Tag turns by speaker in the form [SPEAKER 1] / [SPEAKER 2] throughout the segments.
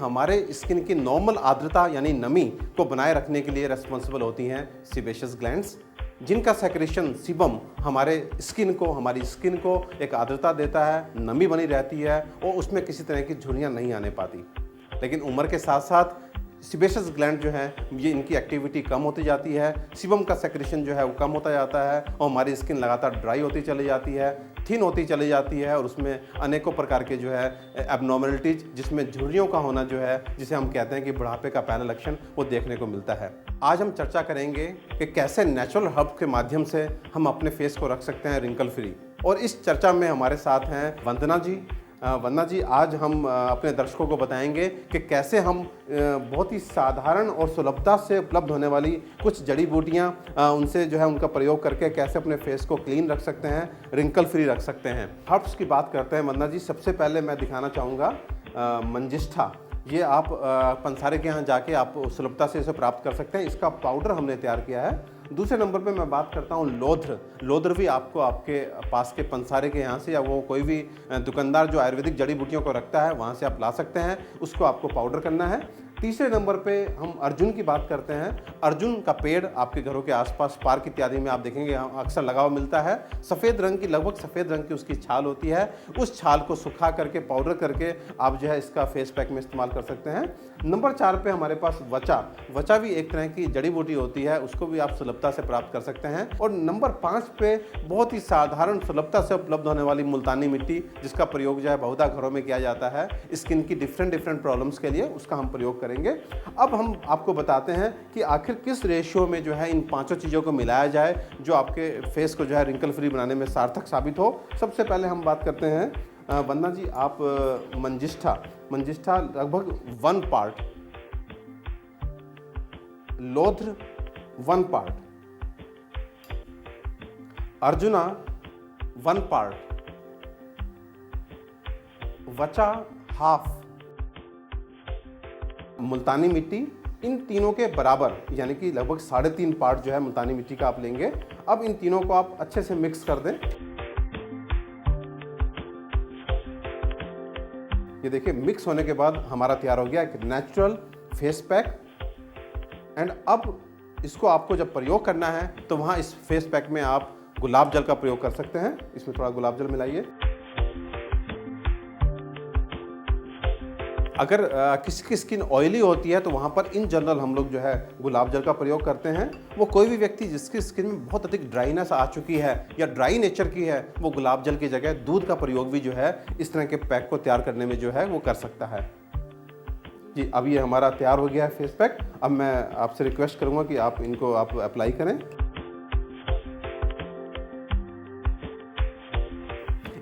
[SPEAKER 1] हमारे स्किन की नॉर्मल आर्द्रता यानी नमी को बनाए रखने के लिए रेस्पॉन्सिबल होती हैं सीबेशियस ग्लैंड्स, जिनका सेक्रेशन सीबम हमारी स्किन को एक आर्द्रता देता है, नमी बनी रहती है और उसमें किसी तरह की झुर्रियाँ नहीं आने पाती। लेकिन उम्र के साथ साथ सीबेशियस ग्लैंड जो है ये इनकी एक्टिविटी कम होती जाती है, सीबम का सेक्रेशन जो है वो कम होता जाता है और हमारी स्किन लगातार ड्राई होती चली जाती है, थिन होती चली जाती है और उसमें अनेकों प्रकार के जो है एबनॉर्मलिटीज, जिसमें झुर्रियों का होना जो है, जिसे हम कहते हैं कि बुढ़ापे का पहला लक्षण, वो देखने को मिलता है। आज हम चर्चा करेंगे कि कैसे नेचुरल हर्ब के माध्यम से हम अपने फेस को रख सकते हैं रिंकल फ्री। और इस चर्चा में हमारे साथ हैं वंदना जी। वंदना जी, आज हम अपने दर्शकों को बताएंगे कि कैसे हम बहुत ही साधारण और सुलभता से उपलब्ध होने वाली कुछ जड़ी बूटियां उनसे जो है उनका प्रयोग करके कैसे अपने फेस को क्लीन रख सकते हैं, रिंकल फ्री रख सकते हैं। हर्ब्स की बात करते हैं वंदना जी, सबसे पहले मैं दिखाना चाहूँगा मंजिष्ठा। ये आप पंसारे के यहाँ जाके आप सुलभता से इसे प्राप्त कर सकते हैं। इसका पाउडर हमने तैयार किया है। दूसरे नंबर पे मैं बात करता हूँ लोध्र। लोध्र भी आपको आपके पास के पंसारे के यहाँ से या वो कोई भी दुकानदार जो आयुर्वेदिक जड़ी बूटियों को रखता है वहाँ से आप ला सकते हैं, उसको आपको पाउडर करना है। तीसरे नंबर पे हम अर्जुन की बात करते हैं। अर्जुन का पेड़ आपके घरों के आसपास पार्क इत्यादि में आप देखेंगे अक्सर लगा हुआ मिलता है। सफ़ेद रंग की, लगभग सफ़ेद रंग की उसकी छाल होती है। उस छाल को सुखा करके पाउडर करके आप जो है इसका फेस पैक में इस्तेमाल कर सकते हैं। नंबर 4 पे हमारे पास वचा। वचा भी एक तरह की जड़ी बूटी होती है, उसको भी आप सुलभता से प्राप्त कर सकते हैं। और नंबर 5 पे बहुत ही साधारण सुलभता से उपलब्ध होने वाली मुल्तानी मिट्टी, जिसका प्रयोग जो है बहुधा घरों में किया जाता है स्किन की डिफरेंट प्रॉब्लम्स के लिए, उसका हम प्रयोग करेंगे। अब हम आपको बताते हैं कि आखिर किस रेशियो में जो है इन पांचों चीज़ों को मिलाया जाए जो आपके फेस को जो है रिंकल फ्री बनाने में सार्थक साबित हो। सबसे पहले हम बात करते हैं वंदना जी, आप मंजिष्ठा लगभग 1 पार्ट, लोध्र 1 पार्ट, अर्जुना 1 पार्ट, वचा हाफ, मुल्तानी मिट्टी, इन तीनों के बराबर यानी कि लगभग 3.5 पार्ट जो है मुल्तानी मिट्टी का आप लेंगे। अब इन तीनों को आप अच्छे से मिक्स कर दें। ये देखिए मिक्स होने के बाद हमारा तैयार हो गया एक नेचुरल फेस पैक। एंड अब इसको आपको जब प्रयोग करना है तो वहाँ इस फेस पैक में आप गुलाब जल का प्रयोग कर सकते हैं। इसमें थोड़ा गुलाब जल मिलाइए। अगर किसी की स्किन ऑयली होती है तो वहाँ पर इन जनरल हम लोग जो है गुलाब जल का प्रयोग करते हैं। वो कोई भी व्यक्ति जिसकी स्किन में बहुत अधिक ड्राइनेस आ चुकी है या ड्राई नेचर की है, वो गुलाब जल की जगह दूध का प्रयोग भी जो है इस तरह के पैक को तैयार करने में जो है वो कर सकता है। जी, अब ये हमारा तैयार हो गया है फेस पैक। अब मैं आपसे रिक्वेस्ट करूँगा कि आप इनको आप अप्लाई करें।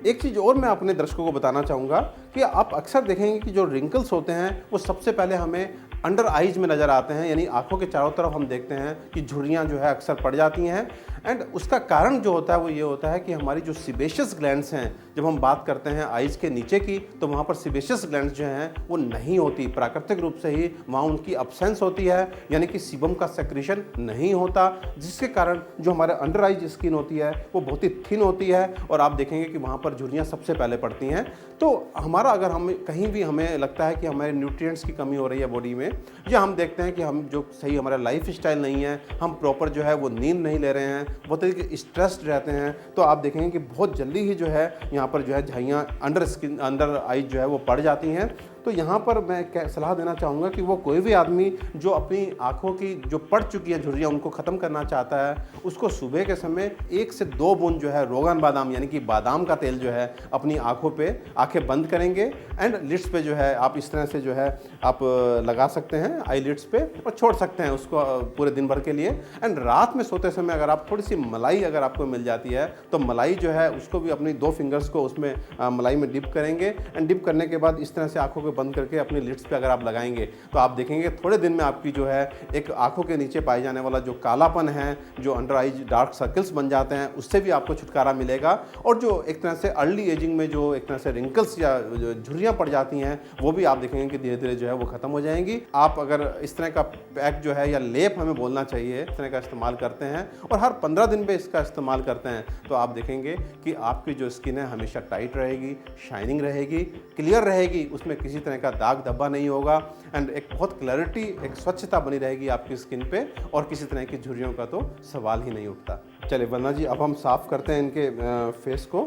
[SPEAKER 1] एक चीज़ और मैं अपने दर्शकों को बताना चाहूँगा कि आप अक्सर देखेंगे कि जो रिंकल्स होते हैं वो सबसे पहले हमें अंडर आइज में नज़र आते हैं, यानी आंखों के चारों तरफ हम देखते हैं कि झुर्रियाँ जो है अक्सर पड़ जाती हैं। एंड उसका कारण जो होता है वो ये होता है कि हमारी जो सीबेशियस ग्लैंड्स हैं, जब हम बात करते हैं आइज के नीचे की, तो वहाँ पर सीबेशियस ग्लैंड्स जो हैं वो नहीं होती, प्राकृतिक रूप से ही वहाँ उनकी अब्सेंस होती है, यानी कि सीबम का सेक्रेशन नहीं होता, जिसके कारण जो हमारे अंडर आइज स्किन होती है वो बहुत ही थिन होती है और आप देखेंगे कि वहाँ पर झुर्रियाँ सबसे पहले पड़ती हैं। तो हमारा अगर हम कहीं भी हमें लगता है कि हमारे न्यूट्रिएंट्स की कमी हो रही है बॉडी में, या हम देखते हैं कि हम जो सही हमारा लाइफ स्टाइल नहीं है, हम प्रॉपर जो है वो नींद नहीं ले रहे हैं, बहुत तरीके स्ट्रेस्ड रहते हैं, तो आप देखेंगे कि बहुत जल्दी ही जो है यहाँ पर जो है झाइयाँ अंडर आइज जो है वो पड़ जाती हैं। तो यहाँ पर मैं सलाह देना चाहूँगा कि वो कोई भी आदमी जो अपनी आँखों की जो पड़ चुकी है झुर्रियाँ उनको ख़त्म करना चाहता है, उसको सुबह के समय 1 से 2 बूंद जो है रोगन बादाम यानी कि बादाम का तेल जो है अपनी आँखों पे आँखें बंद करेंगे एंड लिड्स पे जो है आप इस तरह से जो है आप लगा सकते हैं आई लिड्स पे और छोड़ सकते हैं उसको पूरे दिन भर के लिए। एंड रात में सोते समय अगर आप थोड़ी सी मलाई अगर आपको मिल जाती है तो मलाई जो है उसको भी अपनी 2 फिंगर्स को उसमें मलाई में डिप करेंगे एंड डिप करने के बाद इस तरह से आँखों को बंद करके अपनी लिड्स पे अगर आप लगाएंगे तो आप देखेंगे थोड़े दिन में आपकी जो है एक आंखों के नीचे पाए जाने वाला जो कालापन है, जो अंडर आइज डार्क सर्कल्स बन जाते हैं, उससे भी आपको छुटकारा मिलेगा। और जो एक तरह से अर्ली एजिंग में जो एक तरह से रिंकल्स या झुर्रियाँ पड़ जाती हैं वो भी आप देखेंगे कि धीरे धीरे जो है वो खत्म हो जाएंगी। आप अगर इस तरह का पैक जो है या लेप हमें बोलना चाहिए, इस तरह का इस्तेमाल करते हैं और हर 15 दिन पे इसका इस्तेमाल करते हैं तो आप देखेंगे कि आपकी जो स्किन है हमेशा टाइट रहेगी, शाइनिंग रहेगी, क्लियर रहेगी, उसमें किसी तरह का दाग धब्बा नहीं होगा एंड एक बहुत क्लैरिटी, एक स्वच्छता बनी रहेगी आपकी स्किन पे और किसी तरह की झुर्रियों का तो सवाल ही नहीं उठता। चलिए वंदना जी, अब हम साफ़ करते हैं इनके फेस को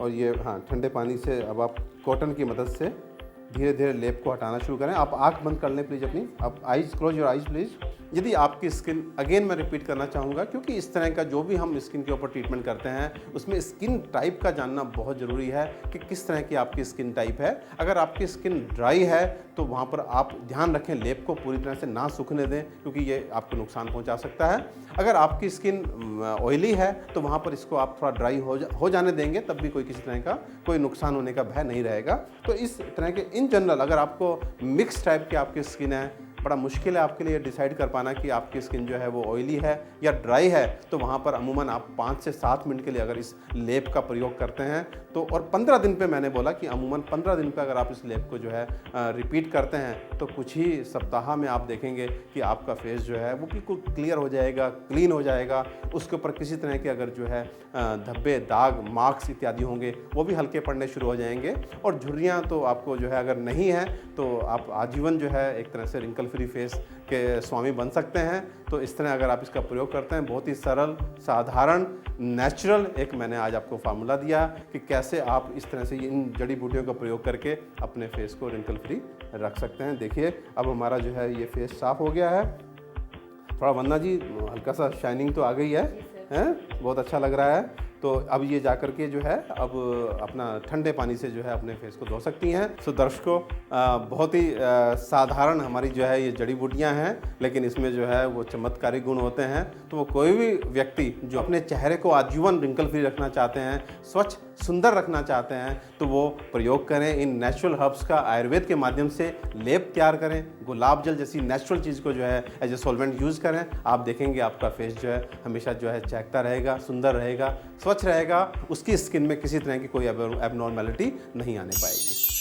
[SPEAKER 1] और ये हाँ ठंडे पानी से अब आप कॉटन की मदद से धीरे धीरे लेप को हटाना शुरू करें। आप आंख बंद कर लें प्लीज़ अपनी, आप eyes, close your eyes please. यदि आपकी स्किन, अगेन मैं रिपीट करना चाहूँगा क्योंकि इस तरह का जो भी हम स्किन के ऊपर ट्रीटमेंट करते हैं उसमें स्किन टाइप का जानना बहुत ज़रूरी है कि किस तरह की आपकी स्किन टाइप है। अगर आपकी स्किन ड्राई है तो वहाँ पर आप ध्यान रखें लेप को पूरी तरह से ना सूखने दें क्योंकि ये आपको नुकसान पहुँचा सकता है। अगर आपकी स्किन ऑयली है तो वहाँ पर इसको आप थोड़ा ड्राई हो जाने देंगे, तब भी कोई किसी तरह का कोई नुकसान होने का भय नहीं रहेगा। तो इस तरह के इन जनरल अगर आपको मिक्स टाइप की आपकी स्किन है, बड़ा मुश्किल है आपके लिए डिसाइड कर पाना कि आपकी स्किन जो है वो ऑयली है या ड्राई है, तो वहाँ पर अमूमन आप 5 से 7 मिनट के लिए अगर इस लेप का प्रयोग करते हैं तो, और 15 दिन पे मैंने बोला कि अमूमन 15 दिन पे अगर आप इस लेप को जो है रिपीट करते हैं तो कुछ ही सप्ताह में आप देखेंगे कि आपका फेस जो है वो बिल्कुल क्लियर हो जाएगा, क्लीन हो जाएगा। उसके ऊपर किसी तरह के अगर जो है धब्बे, दाग, मार्क्स इत्यादि होंगे वो भी हल्के पड़ने शुरू हो जाएंगे और झुर्रियाँ तो आपको जो है अगर नहीं है तो आप आजीवन जो है एक तरह से रिंकल फ्री फेस के स्वामी बन सकते हैं। तो इस तरह अगर आप इसका प्रयोग करते हैं, बहुत ही सरल, साधारण, नेचुरल एक मैंने आज आपको फार्मूला दिया कि कैसे आप इस तरह से इन जड़ी बूटियों का प्रयोग करके अपने फेस को रिंकल फ्री रख सकते हैं। देखिए अब हमारा जो है ये फेस साफ हो गया है। थोड़ा वंदना जी हल्का सा शाइनिंग तो आ गई है, बहुत अच्छा लग रहा है। तो अब ये जा कर के जो है अब अपना ठंडे पानी से जो है अपने फेस को धो सकती हैं। सो दर्शकों, बहुत ही साधारण हमारी जो है ये जड़ी बूटियां हैं, लेकिन इसमें जो है वो चमत्कारी गुण होते हैं। तो वो कोई भी व्यक्ति जो अपने चेहरे को आजीवन रिंकल फ्री रखना चाहते हैं, स्वच्छ सुंदर रखना चाहते हैं, तो वो प्रयोग करें इन नेचुरल हर्ब्स का। आयुर्वेद के माध्यम से लेप तैयार करें, गुलाब जल जैसी नेचुरल चीज़ को जो है एज ए सॉल्वेंट यूज़ करें। आप देखेंगे आपका फेस जो है हमेशा जो है चहकता रहेगा, सुंदर रहेगा, स्वच्छ रहेगा, उसकी स्किन में किसी तरह की कोई एबनॉर्मैलिटी नहीं आने पाएगी।